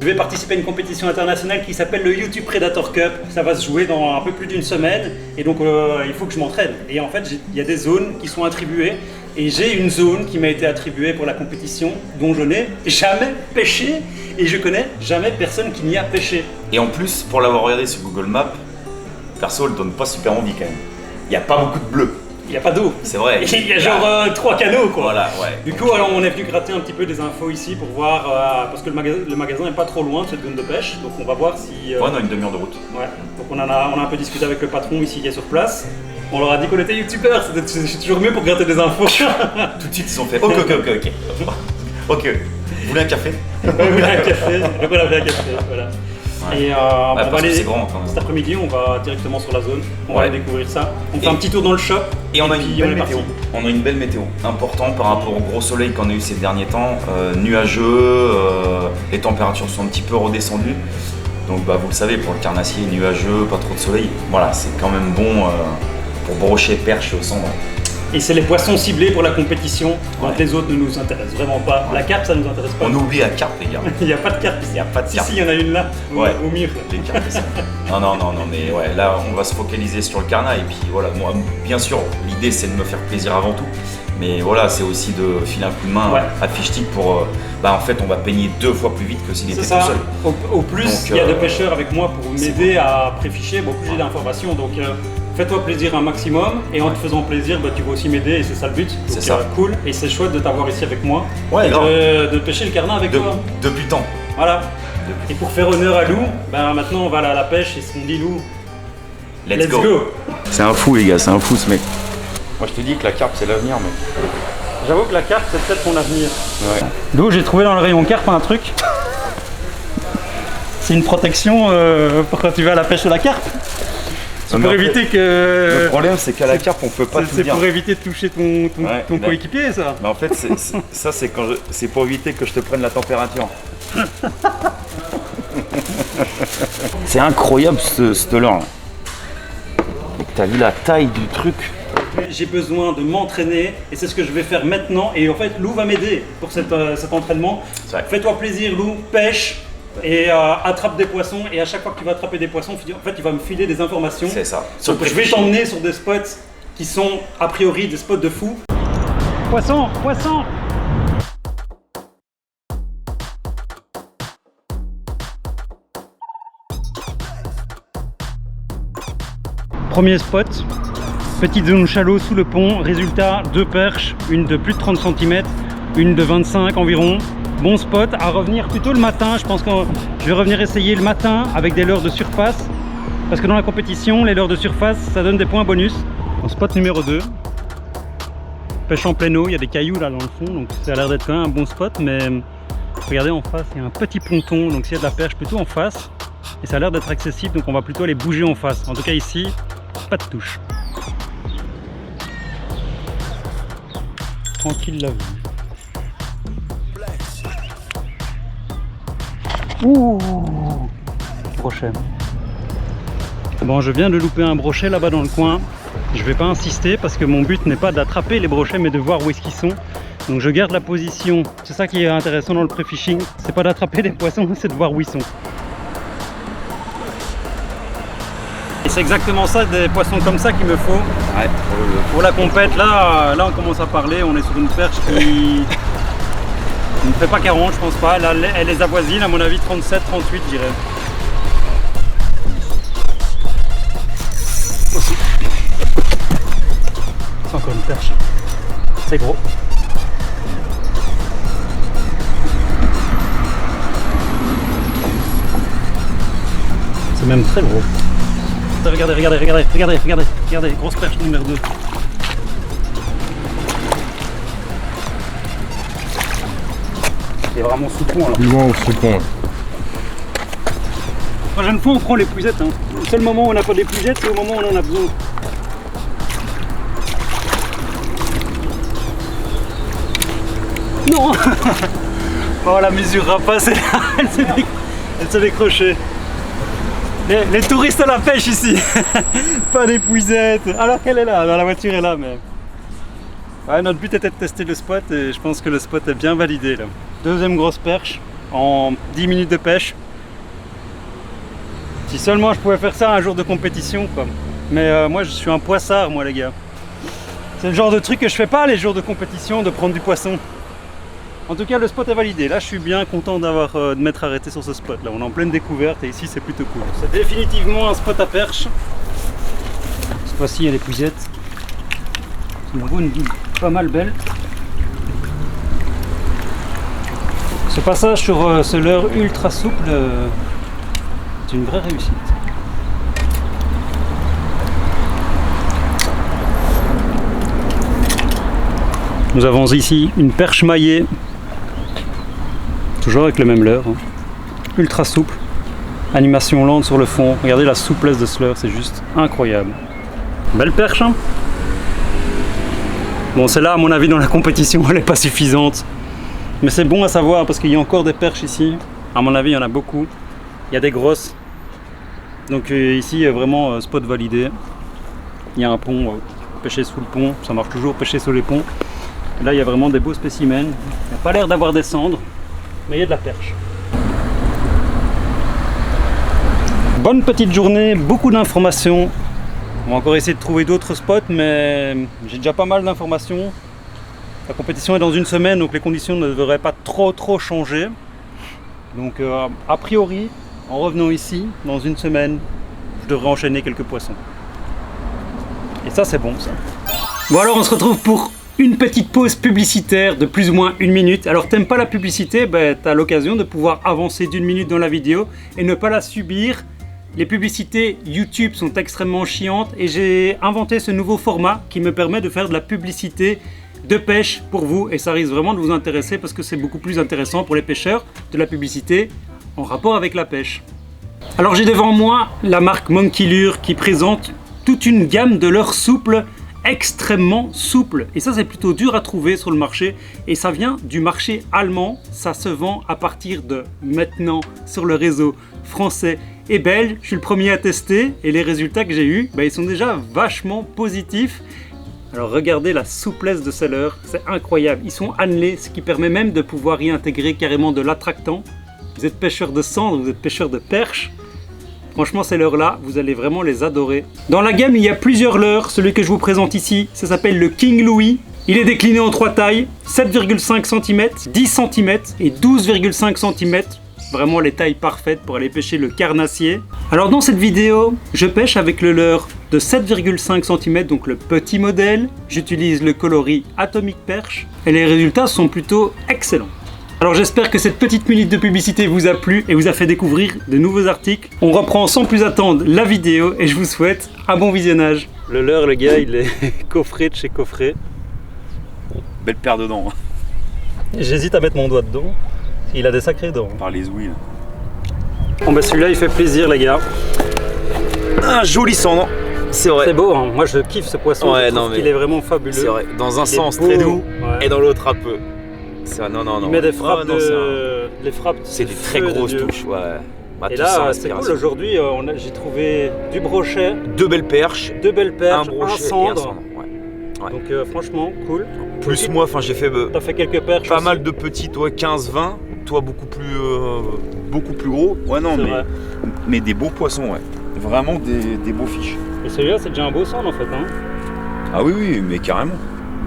Je vais participer à une compétition internationale qui s'appelle le YouTube Predator Cup. Ça va se jouer dans un peu plus d'une semaine et donc il faut que je m'entraîne. Et en fait, il y a des zones qui sont attribuées et j'ai une zone qui m'a été attribuée pour la compétition dont je n'ai jamais pêché et je connais jamais personne qui n'y a pêché. Et en plus, pour l'avoir regardé sur Google Maps, perso, elle donne pas super envie quand même. Il n'y a pas beaucoup de bleu. Il n'y a pas d'eau. C'est vrai. Il y a genre 3 canaux quoi. Voilà, ouais. Du coup, alors, on est venu gratter un petit peu des infos ici pour voir, parce que le magasin n'est pas trop loin de cette zone de pêche, donc on va voir si... Ouais, on a une demi-heure de route. Ouais, donc on a un peu discuté avec le patron ici qui est sur place. On leur a dit qu'on était youtubeurs, c'est toujours mieux pour gratter des infos. Tout de suite, ils ont fait ok. Ok. Vous voulez un café? Oui, on voulait un café, donc on avait un café, voilà. Ouais. Et parce on va aller, c'est grand, quand même. cet après-midi, on va directement sur la zone, on va Ouais. aller découvrir ça. On fait un petit tour dans le shop. Et on a puis une belle est météo. parti. On a une belle météo. Important par rapport au gros soleil qu'on a eu ces derniers temps. Nuageux, les températures sont un petit peu redescendues. Donc bah, vous le savez, pour le carnassier, nuageux, pas trop de soleil. Voilà, c'est quand même bon pour brocher perche au cendre. Et c'est les poissons ciblés pour la compétition, quand Ouais. les autres ne nous intéressent vraiment pas. La carpe, ça nous intéresse pas. On oublie la carpe, les gars. Il n'y a pas de carpe ici. Il n'y a pas de carpe. Si, il y en a une là, Ouais. au mur. Les carpes, c'est- non, mais ouais, là, on va se focaliser sur le carnat. Et puis voilà, moi, bien sûr, l'idée, c'est de me faire plaisir avant tout. Mais voilà, c'est aussi de filer un coup de main Ouais. à Fish-Stick pour. En fait, on va peigner 2 fois plus vite que s'il était C'est tout ça. seul. Au plus, Donc, il y a des pêcheurs avec moi pour c'est m'aider à préficher, beaucoup plus d'informations. Donc, fais-toi plaisir un maximum et en te faisant plaisir, bah, tu vas aussi m'aider et c'est ça le but. C'est Donc, ça. Cool. Et c'est chouette de t'avoir ici avec moi. Ouais, et grave. de pêcher le carnat avec toi. Depuis tant. Voilà. Et pour faire honneur à Lou, bah, maintenant on va aller à la pêche et ce qu'on dit Lou, Let's go. C'est un fou les gars, c'est un fou ce mec. Moi, je te dis que la carpe, c'est l'avenir, mec. J'avoue que la carpe c'est peut-être mon avenir. Ouais. Lou, j'ai trouvé dans le rayon carpe un truc. C'est une protection pour quand tu vas à la pêche de la carpe. C'est pour éviter que... Le problème, c'est qu'à la carpe, on peut pas tout C'est dire. pour éviter de toucher ton Ouais, bah- coéquipier, ça. Mais en fait, c'est pour éviter que je te prenne la température. C'est incroyable ce leurre là. T'as vu la taille du truc? J'ai besoin de m'entraîner et c'est ce que je vais faire maintenant. Et en fait, Lou va m'aider pour cet entraînement. C'est vrai. Fais-toi plaisir, Lou, pêche et attrape des poissons. Et à chaque fois que tu vas attraper des poissons, en fait, il va me filer des informations. C'est ça. Donc, je vais t'emmener sur des spots qui sont a priori des spots de fou. Poisson, poisson! Premier spot, petite zone shallow sous le pont, résultat 2 perches, une de plus de 30 cm, une de 25 environ. Bon spot, à revenir plutôt le matin, je pense que je vais revenir essayer le matin avec des leurres de surface, parce que dans la compétition, les leurres de surface, ça donne des points bonus. En spot numéro 2, pêche en pleine eau, il y a des cailloux là dans le fond, donc ça a l'air d'être quand même un bon spot, mais regardez en face, il y a un petit ponton, donc s'il y a de la perche plutôt en face, et ça a l'air d'être accessible, donc on va plutôt aller bouger en face. En tout cas ici, pas de touche. Tranquille la vue. Ouh, brochet. Bon, je viens de louper un brochet là-bas dans le coin. Je vais pas insister parce que mon but n'est pas d'attraper les brochets mais de voir où est-ce qu'ils sont. Donc je garde la position. C'est ça qui est intéressant dans le pré-fishing. C'est pas d'attraper des poissons, c'est de voir où ils sont. Et c'est exactement ça, des poissons comme ça qu'il me faut. Ouais, Pour la compète, là on commence à parler, on est sur une perche qui ne fait pas 40, je pense pas. Là, elle les avoisine, à mon avis 37, 38 je dirais. Aussi. C'est encore une perche. C'est gros. C'est même très gros. Regardez, regardez, grosse perche numéro 2. Il est vraiment sous pont alors. Plus loin au sous-pont. La prochaine fois on prend les puisettes. Hein. Le seul moment où on n'a pas des puisettes, c'est au moment où on en a besoin. Non. Oh, la mesurera pas, c'est là. Elle s'est décrochée. Les touristes à la pêche ici. Pas des puisettes. Alors qu'elle est là, la voiture est là. Mais ouais, notre but était de tester le spot et je pense que le spot est bien validé là. Deuxième grosse perche en 10 minutes de pêche. Si seulement je pouvais faire ça un jour de compétition, quoi. Mais moi je suis un poissard, moi les gars. C'est le genre de truc que je fais pas les jours de compétition, de prendre du poisson. En tout cas, le spot est validé. Là, je suis bien content de m'être arrêté sur ce spot. Là, on est en pleine découverte et ici, c'est plutôt cool. C'est définitivement un spot à perche. Cette fois-ci, il y a les puisettes. C'est une bonne, pas mal belle. Ce passage sur ce leurre ultra souple, c'est une vraie réussite. Nous avons ici une perche maillée, toujours avec le même leurre, hein. Ultra souple, animation lente sur le fond. Regardez la souplesse de ce leurre, c'est juste incroyable. Belle perche, hein. Bon, celle-là, à mon avis, dans la compétition, elle n'est pas suffisante. Mais c'est bon à savoir parce qu'il y a encore des perches ici. À mon avis, il y en a beaucoup. Il y a des grosses. Donc ici, vraiment spot validé. Il y a un pont, pêcher sous le pont. Ça marche toujours, pêcher sur les ponts. Là, il y a vraiment des beaux spécimens. Il n'y a pas l'air d'avoir des cendres, mais il y a de la perche. Bonne petite journée, beaucoup d'informations. On va encore essayer de trouver d'autres spots, mais j'ai déjà pas mal d'informations. La compétition est dans une semaine, donc les conditions ne devraient pas trop changer. Donc a priori, en revenant ici, dans une semaine, je devrais enchaîner quelques poissons. Et ça, c'est bon, ça. Bon, alors on se retrouve pour une petite pause publicitaire de plus ou moins 1 minute. Alors t'aimes pas la publicité, ben, tu as l'occasion de pouvoir avancer d'1 minute dans la vidéo et ne pas la subir. Les publicités YouTube sont extrêmement chiantes et j'ai inventé ce nouveau format qui me permet de faire de la publicité de pêche pour vous et ça risque vraiment de vous intéresser parce que c'est beaucoup plus intéressant pour les pêcheurs de la publicité en rapport avec la pêche. Alors j'ai devant moi la marque Monkey Lure qui présente toute une gamme de leurres souples, extrêmement souples, et ça c'est plutôt dur à trouver sur le marché et ça vient du marché allemand. Ça se vend à partir de maintenant sur le réseau français et belge. Je suis le premier à tester et les résultats que j'ai eus, ils sont déjà vachement positifs. Alors regardez la souplesse de ces leurres, c'est incroyable. Ils sont annelés, ce qui permet même de pouvoir y intégrer carrément de l'attractant. Vous êtes pêcheur de cendres, vous êtes pêcheur de perches. Franchement, ces leurres-là, vous allez vraiment les adorer. Dans la gamme, il y a plusieurs leurres. Celui que je vous présente ici, ça s'appelle le King Louis. Il est décliné en 3 tailles, 7,5 cm, 10 cm et 12,5 cm. Vraiment les tailles parfaites pour aller pêcher le carnassier. Alors dans cette vidéo, je pêche avec le leurre de 7,5 cm, donc le petit modèle. J'utilise le coloris Atomic Perche et les résultats sont plutôt excellents. Alors j'espère que cette petite minute de publicité vous a plu et vous a fait découvrir de nouveaux articles. On reprend sans plus attendre la vidéo et je vous souhaite un bon visionnage. Le leurre, le gars, il est coffré de chez Coffret. Belle paire de dents. J'hésite à mettre mon doigt dedans. Il a des sacrés dents. Par les ouïes. Bon bah celui-là il fait plaisir les gars. Un joli cendre, c'est vrai. C'est beau, hein. Moi je kiffe ce poisson, Ouais, je trouve qu'il est vraiment fabuleux. C'est vrai, dans un Il est sens beau, très doux ouais. et dans l'autre un peu. Non. Il met des frappes, Ah, non, les frappes. c'est des très feu de grosses Dieu. touches, ouais. Bah, Et tout ça, là c'est cool, aujourd'hui j'ai trouvé du brochet, 2 belles perches, 2 belles perches, un brochet et un cendre. cendre. Ouais. Donc franchement cool. Plus moi, j'ai fait T'as fait quelques perches pas aussi. mal de petits, toi 15-20, toi beaucoup plus gros. Ouais non, C'est vrai. mais des beaux poissons, ouais. Vraiment des beaux fiches. Et celui-là c'est déjà un beau cendre en fait. Hein. Ah oui, mais carrément.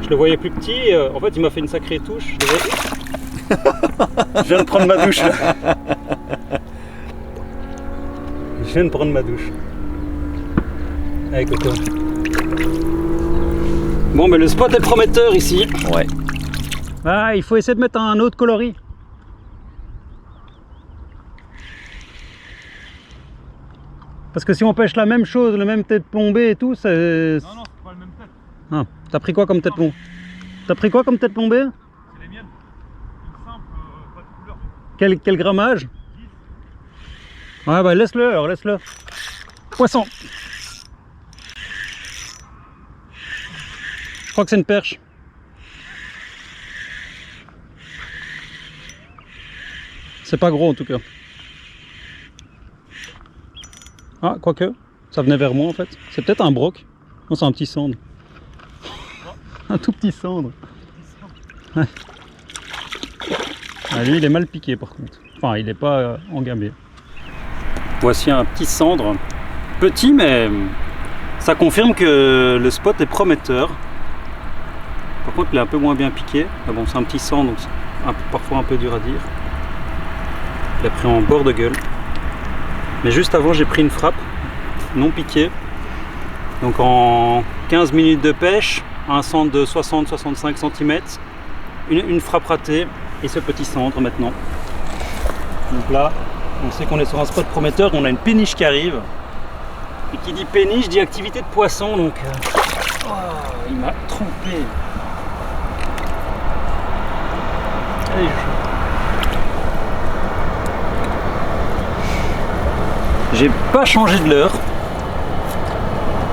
Je le voyais plus petit, en fait il m'a fait une sacrée touche. Je viens de prendre ma douche. Je viens de prendre ma douche. Allez Coco. Bon mais le spot est prometteur ici. Ouais. Ah, il faut essayer de mettre un autre coloris. Parce que si on pêche la même chose, le même tête plombée et tout, c'est... Non, c'est pas le même tête. Ah, t'as pris quoi comme tête plombée? T'as pris quoi comme tête plombée? C'est les miennes. Une simple, pas de couleur. Quel grammage? 10. Ouais bah laisse-le alors, laisse-le. Poisson. Je crois que c'est une perche. C'est pas gros en tout cas. Ah, quoique, ça venait vers moi en fait. C'est peut-être un broc. Non, c'est un petit cendre. Un tout petit cendre. Ouais. Ah, lui, il est mal piqué par contre. Enfin, il n'est pas engabé. Voici un petit cendre. Petit, mais ça confirme que le spot est prometteur. Par contre, il est un peu moins bien piqué. Mais bon, c'est un petit cendre, donc c'est parfois un peu dur à dire. Il a pris en bord de gueule. Mais juste avant, j'ai pris une frappe non piquée. Donc en 15 minutes de pêche, un cendre de 60-65 cm, une frappe ratée et ce petit cendre maintenant. Donc là, on sait qu'on est sur un spot prometteur, on a une péniche qui arrive. Et qui dit péniche dit activité de poisson, donc il m'a trompé. Allez, j'ai pas changé de leurre.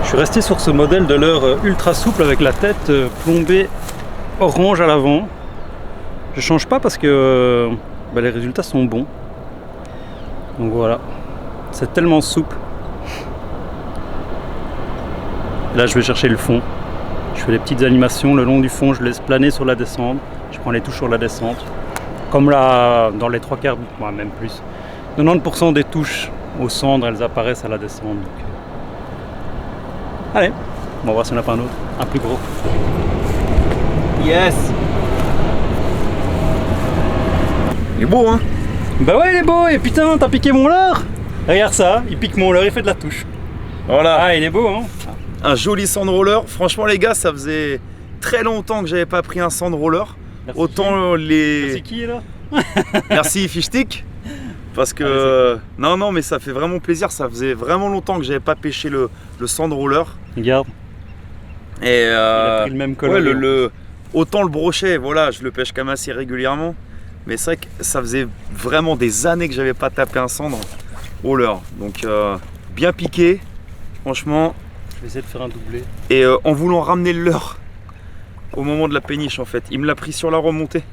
Je suis resté sur ce modèle de leurre ultra souple avec la tête plombée orange à l'avant. Je change pas parce que les résultats sont bons. Donc voilà, c'est tellement souple. Là je vais chercher le fond. Je fais des petites animations le long du fond, je laisse planer sur la descente. Je prends les touches sur la descente. Comme là, dans les 3/4, même plus. 90% des touches au cendre, elles apparaissent à la descente. Donc... Allez, on va voir si on n'a pas un autre, un plus gros. Yes! Il est beau, hein? Bah ouais, il est beau, et putain, t'as piqué mon leurre! Regarde ça, il pique mon leurre, il fait de la touche. Voilà. Ah, il est beau, hein? Un joli sand roller. Franchement, les gars, ça faisait très longtemps que j'avais pas pris un sand roller. Merci. Autant les. C'est qui là? Merci Fishstick. Parce que. Non, mais ça fait vraiment plaisir. Ça faisait vraiment longtemps que j'avais pas pêché le sand roller. Regarde. Et il a pris le même coloris. Ouais, autant le brochet, voilà, je le pêche quand même assez régulièrement. Mais c'est vrai que ça faisait vraiment des années que j'avais pas tapé un cendre roller. Donc bien piqué, franchement. Je vais essayer de faire un doublé. Et en voulant ramener le leurre au moment de la péniche en fait, il me l'a pris sur la remontée.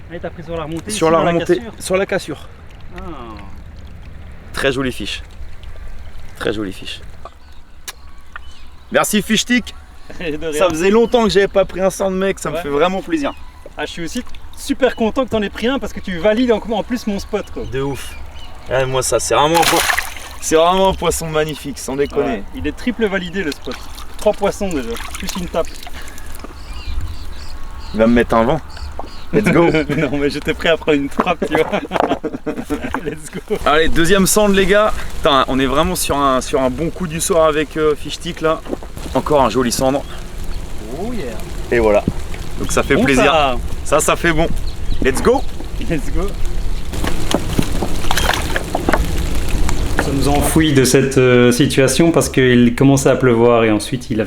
Ah, t'as pris sur la remontée? Sur la remontée, cassure. sur la cassure. Ah. Très jolie fiche. Très jolie fiche. Merci Fishstick. Ça faisait longtemps que j'avais pas pris un sand mec, ça me fait vraiment plaisir. Ah, je suis aussi super content que t'en aies pris un parce que tu valides en plus mon spot quoi. De ouf. Ouais, moi ça c'est vraiment un poisson magnifique, sans déconner. Ouais, il est triple validé le spot. 3 poissons déjà, plus une tape. Il va me mettre un vent. Let's go. Non mais j'étais prêt à prendre une frappe tu vois. Let's go. Allez, deuxième cendre les gars. Putain, on est vraiment sur un bon coup du soir avec Fishstick là. Encore un joli cendre. Oh yeah. Et voilà. Donc ça fait Bon, plaisir. Ça fait bon. Let's go. Let's go. Nous sommes enfouis de cette situation parce qu'il commençait à pleuvoir et ensuite il y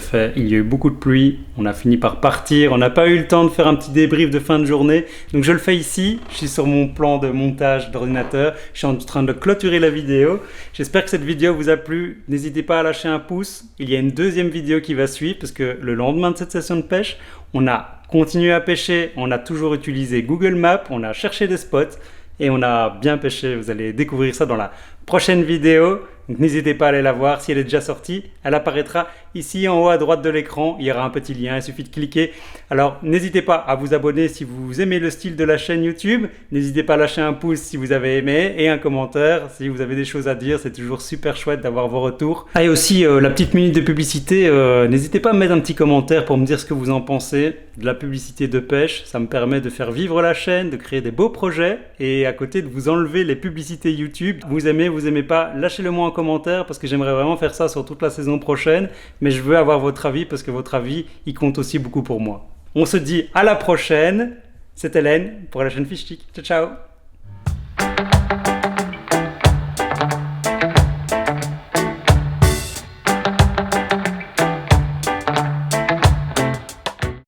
a eu beaucoup de pluie. On a fini par partir. On n'a pas eu le temps de faire un petit débrief de fin de journée. Donc je le fais ici. Je suis sur mon plan de montage d'ordinateur. Je suis en train de clôturer la vidéo. J'espère que cette vidéo vous a plu. N'hésitez pas à lâcher un pouce. Il y a une deuxième vidéo qui va suivre parce que le lendemain de cette session de pêche, on a continué à pêcher. On a toujours utilisé Google Maps. On a cherché des spots. Et on a bien pêché, vous allez découvrir ça dans la prochaine vidéo. Donc n'hésitez pas à aller la voir, si elle est déjà sortie, elle apparaîtra ici en haut à droite de l'écran. Il y aura un petit lien, il suffit de cliquer. Alors n'hésitez pas à vous abonner si vous aimez le style de la chaîne YouTube. N'hésitez pas à lâcher un pouce si vous avez aimé et un commentaire si vous avez des choses à dire. C'est toujours super chouette d'avoir vos retours. Ah, et aussi la petite minute de publicité, n'hésitez pas à me mettre un petit commentaire pour me dire ce que vous en pensez de la publicité de pêche. Ça me permet de faire vivre la chaîne, de créer des beaux projets et à côté de vous enlever les publicités YouTube. Vous aimez pas, lâchez-le moi en commentaire parce que j'aimerais vraiment faire ça sur toute la saison prochaine. Mais je veux avoir votre avis parce que votre avis, il compte aussi beaucoup pour moi. On se dit à la prochaine. C'est Hélène pour la chaîne Fishstick. Ciao, ciao.